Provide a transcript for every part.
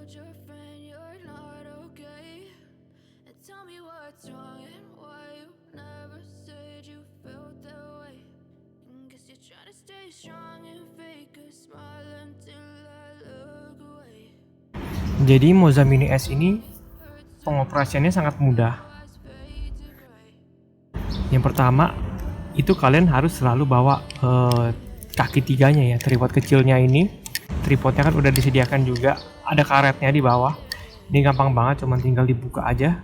told your friend you're not okay, and tell me what's wrong and why you never said you felt that way. And guess you're trying to stay strong and fake a smile until I look away. Jadi Moza Mini S ini pengoperasiannya sangat mudah. Yang pertama itu kalian harus selalu bawa kaki tiganya ya, tripod kecilnya ini. Tripodnya kan udah disediakan juga, ada karetnya di bawah. Ini gampang banget, cuman tinggal dibuka aja.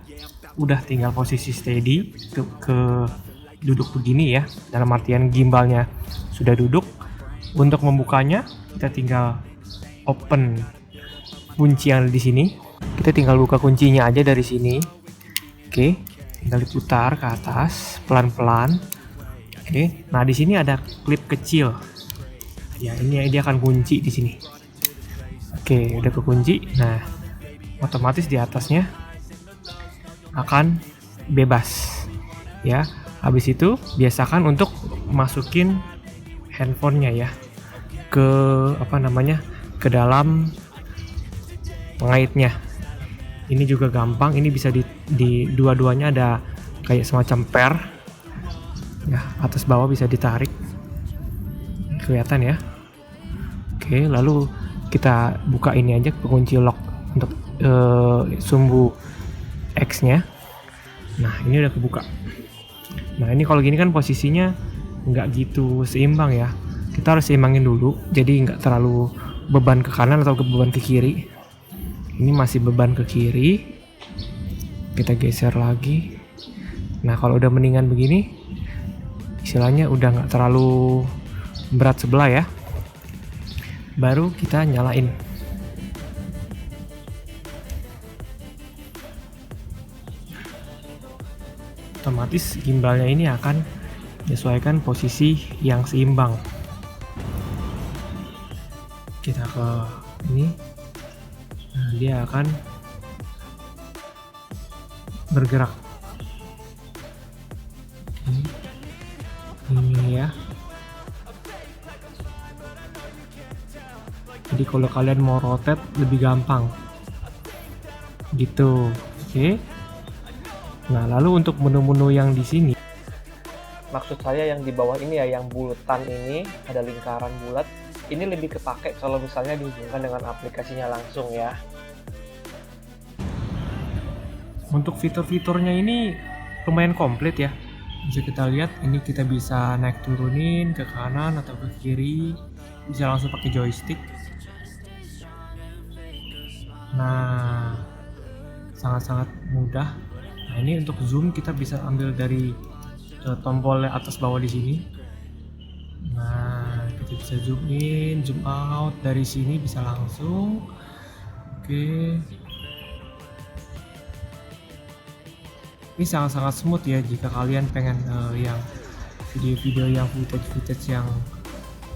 Udah tinggal posisi steady ke duduk begini ya. Dalam artian gimbalnya sudah duduk. Untuk membukanya kita tinggal open kunci yang ada di sini. Kita tinggal buka kuncinya aja dari sini. Oke, tinggal diputar ke atas pelan-pelan. Oke, nah di sini ada klip kecil. Ya, ini dia akan kunci di sini. Oke, udah kekunci. Nah, otomatis di atasnya akan bebas. Ya, habis itu biasakan untuk masukin handphonenya ya ke ke dalam pengaitnya. Ini juga gampang. Ini bisa di dua-duanya ada kayak semacam per. Ya, atas bawah bisa ditarik. Kelihatan ya. Oke, lalu kita buka ini aja kunci lock untuk sumbu X-nya. Nah, ini udah kebuka. Nah, ini kalau gini kan posisinya nggak gitu seimbang ya. Kita harus seimbangin dulu, jadi nggak terlalu beban ke kanan atau beban ke kiri. Ini masih beban ke kiri. Kita geser lagi. Nah, kalau udah mendingan begini, istilahnya udah nggak terlalu berat sebelah ya, baru kita nyalain. Otomatis gimbalnya ini akan menyesuaikan posisi yang seimbang. Kita ke ini, nah dia akan bergerak. Ini ya. Jadi kalau kalian mau rotate lebih gampang gitu. Oke. Nah, lalu untuk menu-menu yang di sini, maksud saya yang di bawah ini ya, yang bulatan ini ada lingkaran bulat, ini lebih kepake kalau misalnya dihubungkan dengan aplikasinya langsung ya. Untuk fitur-fiturnya ini lumayan komplit ya. Bisa kita lihat, ini kita bisa naik turunin ke kanan atau ke kiri, bisa langsung pakai joystick. Nah, sangat-sangat mudah. Nah, ini untuk zoom kita bisa ambil dari tombol atas bawah di sini. Nah, kita bisa zoom in, zoom out dari sini bisa langsung. Oke. Ini sangat-sangat smooth ya jika kalian pengen yang video-video yang footage yang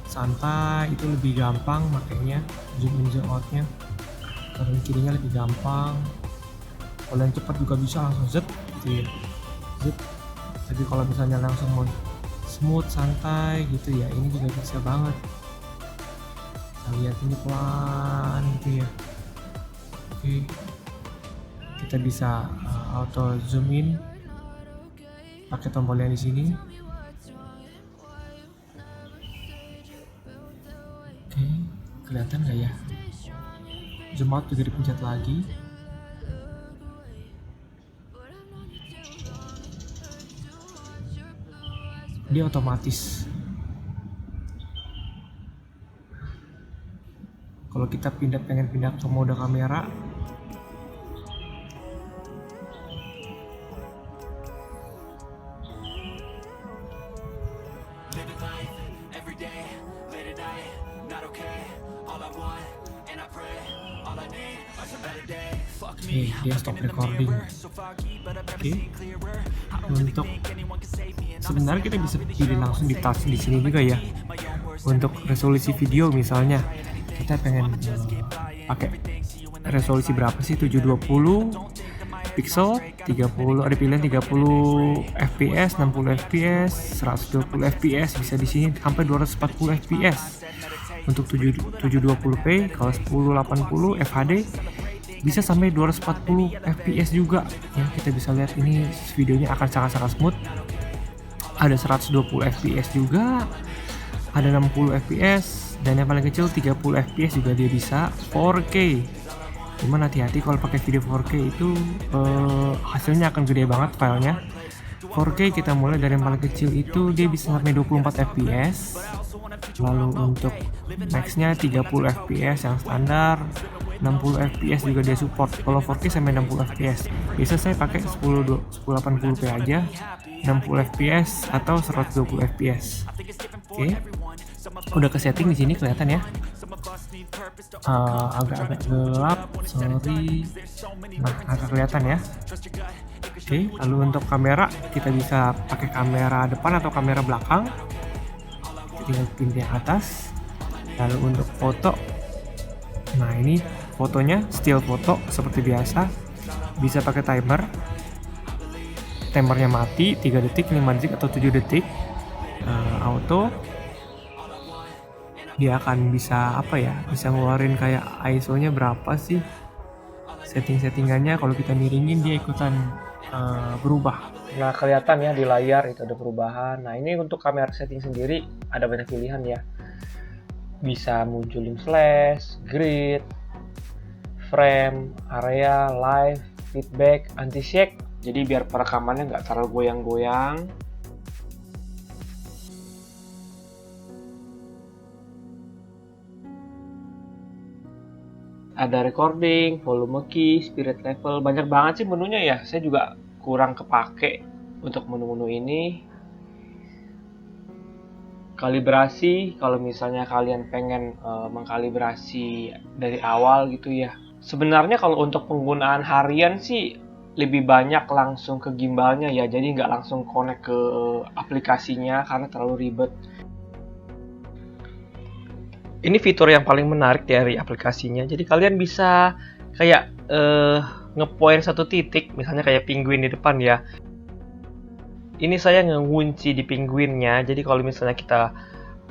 santai itu lebih gampang, makanya zoom in zoom outnya kanan kirinya lebih gampang. Kalau yang cepat juga bisa langsung zet gitu ya, zet. Tapi kalau misalnya langsung mau smooth santai gitu ya, ini juga bisa banget. Kita lihat ini pelan gitu ya. Oke, kita bisa auto zoom in pakai tombol yang di sini. Oke, kelihatan nggak ya? Zoom out juga dipencet lagi. Dia otomatis. Kalau kita pengen pindah ke mode kamera, dia stop recording. Oke. Untuk sebenarnya kita bisa pilih langsung di touch di sini juga ya. Untuk resolusi video misalnya kita pengen pakai resolusi berapa sih? 720 pixel, 30, ada pilihan 30 fps, 60 fps, 120 fps, bisa di sini sampai 240 fps. Untuk 720p, kalau 1080 FHD bisa sampai 240 fps juga ya. Kita bisa lihat ini videonya akan sangat-sangat smooth. Ada 120 fps juga, ada 60 fps, dan yang paling kecil 30 fps juga dia bisa. 4K, cuman hati-hati kalau pakai video 4K itu hasilnya akan gede banget filenya. 4K kita mulai dari yang paling kecil itu dia bisa sampai 24 fps, lalu untuk maxnya 30 fps yang standar, 60 fps juga dia support. Kalau 4K sampai 60 fps, biasa saya pakai 1080p aja, 60 fps atau 120 fps. Oke, udah ke setting di sini kelihatan ya. Agak-agak gelap, sorry. Nah, agak kelihatan ya. Oke, lalu untuk kamera kita bisa pakai kamera depan atau kamera belakang. Tinggal pilih yang atas. Lalu untuk foto, nah ini fotonya still foto seperti biasa. Bisa pakai timer. Timernya mati 3 detik, 5 detik atau 7 detik. Auto. Dia akan bisa apa ya? Bisa ngeluarin kayak ISO-nya berapa sih? Setting-settingannya kalau kita miringin dia ikutan berubah. Nah, kelihatan ya di layar itu ada perubahan. Nah, ini untuk kamera setting sendiri ada banyak pilihan ya. Bisa munculin flash, grid, frame, area, live, feedback, anti-shake. Jadi biar perekamannya nggak terlalu goyang-goyang. Ada recording, volume key, spirit level, banyak banget sih menunya ya. Saya juga kurang kepake untuk menu-menu ini. Kalibrasi, kalau misalnya kalian pengen mengkalibrasi dari awal gitu ya. Sebenarnya kalau untuk penggunaan harian sih lebih banyak langsung ke gimbalnya ya, jadi nggak langsung connect ke aplikasinya karena terlalu ribet. Ini fitur yang paling menarik dari aplikasinya. Jadi kalian bisa kayak ngepoint satu titik, misalnya kayak penguin di depan ya. Ini saya ngunci di penguinnya. Jadi kalau misalnya kita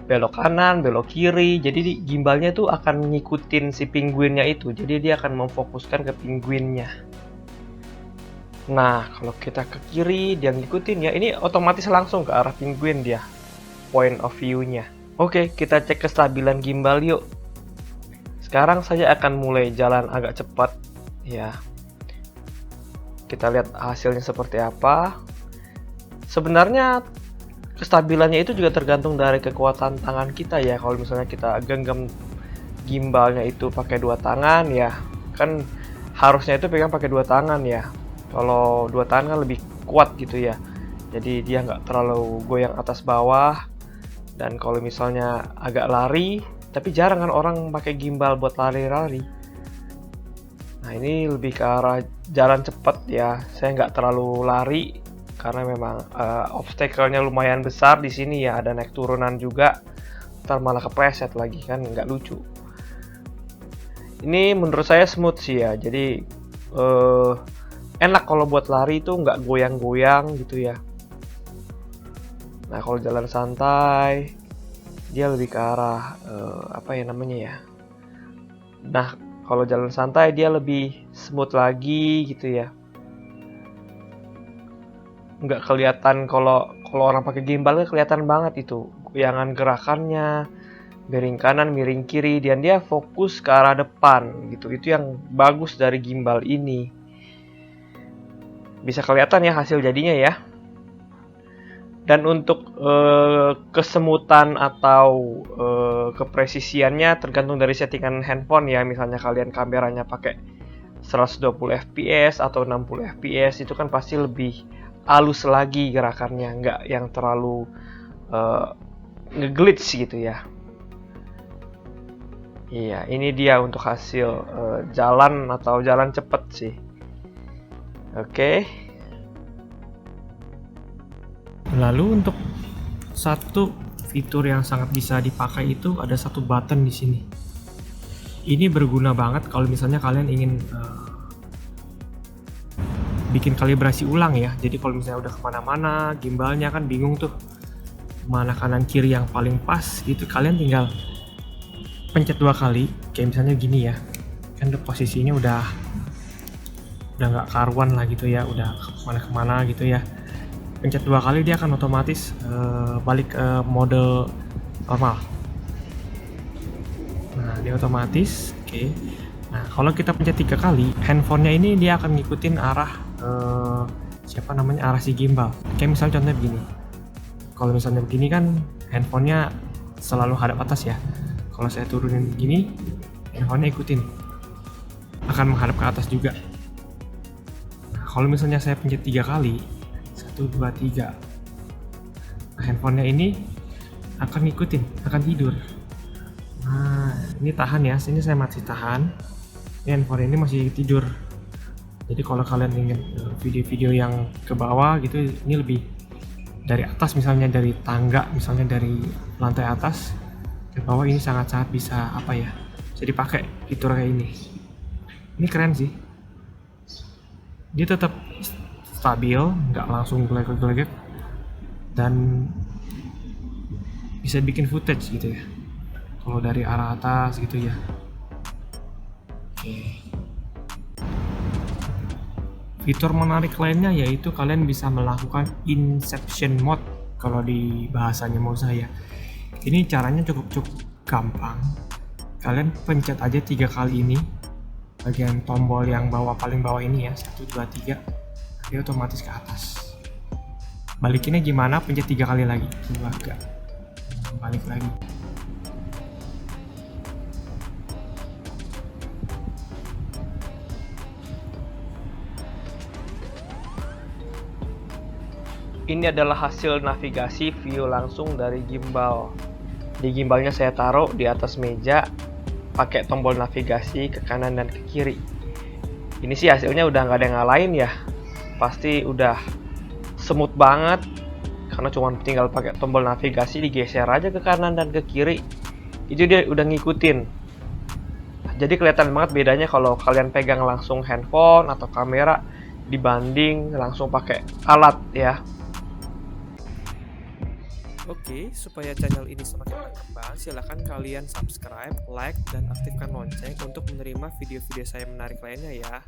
belok kanan, belok kiri, jadi gimbalnya tuh akan ngikutin si penguinnya itu. Jadi dia akan memfokuskan ke penguinnya. Nah, kalau kita ke kiri, dia ngikutin ya. Ini otomatis langsung ke arah penguin dia. Point of view-nya. Oke, kita cek kestabilan gimbal yuk. Sekarang saya akan mulai jalan agak cepat ya. Kita lihat hasilnya seperti apa. Sebenarnya kestabilannya itu juga tergantung dari kekuatan tangan kita ya. Kalau misalnya kita genggam gimbalnya itu pakai 2 tangan ya, kan harusnya itu pegang pakai 2 tangan ya. Kalau 2 tangan kan lebih kuat gitu ya. Jadi dia nggak terlalu goyang atas bawah. Dan kalau misalnya agak lari, tapi jarang kan orang pakai gimbal buat lari-lari. Nah, ini lebih ke arah jalan cepat ya. Saya nggak terlalu lari karena memang obstacle-nya lumayan besar di sini ya. Ada naik turunan juga. Ntar malah kepreset lagi kan, nggak lucu. Ini menurut saya smooth sih ya. Jadi enak kalau buat lari itu nggak goyang-goyang gitu ya. Nah, kalau jalan santai dia lebih ke arah apa ya namanya ya. Nah, kalau jalan santai dia lebih smooth lagi gitu ya. Nggak kelihatan kalau orang pakai gimbal kan kelihatan banget itu goyangan gerakannya, miring kanan, miring kiri, dan dia fokus ke arah depan gitu. Itu yang bagus dari gimbal ini. Bisa kelihatan ya hasil jadinya ya. Dan untuk kesemutan atau kepresisiannya tergantung dari settingan handphone ya. Misalnya kalian kameranya pakai 120 fps atau 60 fps, itu kan pasti lebih halus lagi gerakannya, nggak yang terlalu ngeglitch gitu ya. Iya, ini dia untuk hasil jalan atau jalan cepet sih. Oke. Lalu untuk satu fitur yang sangat bisa dipakai itu ada satu button di sini. Ini berguna banget kalau misalnya kalian ingin bikin kalibrasi ulang ya. Jadi kalau misalnya udah kemana-mana, gimbalnya kan bingung tuh mana kanan kiri yang paling pas gitu. Kalian tinggal pencet 2 kali, kayak misalnya gini ya. Kan posisinya udah udah nggak karuan lah gitu ya, udah kemana-kemana gitu ya. Pencet 2 kali dia akan otomatis balik ke mode normal. Nah, dia otomatis. Oke. Nah, kalau kita pencet 3 kali, handphonenya ini dia akan ngikutin arah arah si gimbal. Kayak misalnya contohnya begini. Kalau misalnya begini kan handphonenya selalu hadap atas ya. Kalau saya turunin begini, handphonenya ikutin, akan menghadap ke atas juga. Nah, kalau misalnya saya pencet 3 kali, 1, 2, 3, nah, handphonenya ini akan ngikutin, akan tidur. Nah, ini tahan ya, sini saya masih tahan. Ini handphone ini masih tidur. Jadi kalau kalian ingin video-video yang ke bawah gitu, ini lebih dari atas, misalnya dari tangga, misalnya dari lantai atas ke bawah, ini sangat-sangat bisa bisa dipakai fitur kayak ini. Ini keren sih. Dia tetap stabil, nggak langsung gelegek-gelegek, dan bisa bikin footage gitu ya. Kalau dari arah atas gitu ya. Oke. Fitur menarik lainnya yaitu kalian bisa melakukan inception mode kalau di bahasanya Mozilla. Ini caranya cukup gampang. Kalian pencet aja 3 kali ini, bagian tombol yang paling bawah ini ya, 1, 2, 3, dia otomatis ke atas. Balikinnya gimana? Pencet 3 kali lagi, balik lagi. Ini adalah hasil navigasi view langsung dari gimbal. Di gimbalnya saya taruh di atas meja, pakai tombol navigasi ke kanan dan ke kiri. Ini sih hasilnya udah nggak ada yang ngalahin ya. Pasti udah smooth banget, karena cuma tinggal pakai tombol navigasi, digeser aja ke kanan dan ke kiri. Itu dia udah ngikutin. Jadi kelihatan banget bedanya kalau kalian pegang langsung handphone atau kamera dibanding langsung pakai alat ya. Oke, supaya channel ini semakin berkembang, silahkan kalian subscribe, like, dan aktifkan lonceng untuk menerima video-video saya menarik lainnya ya.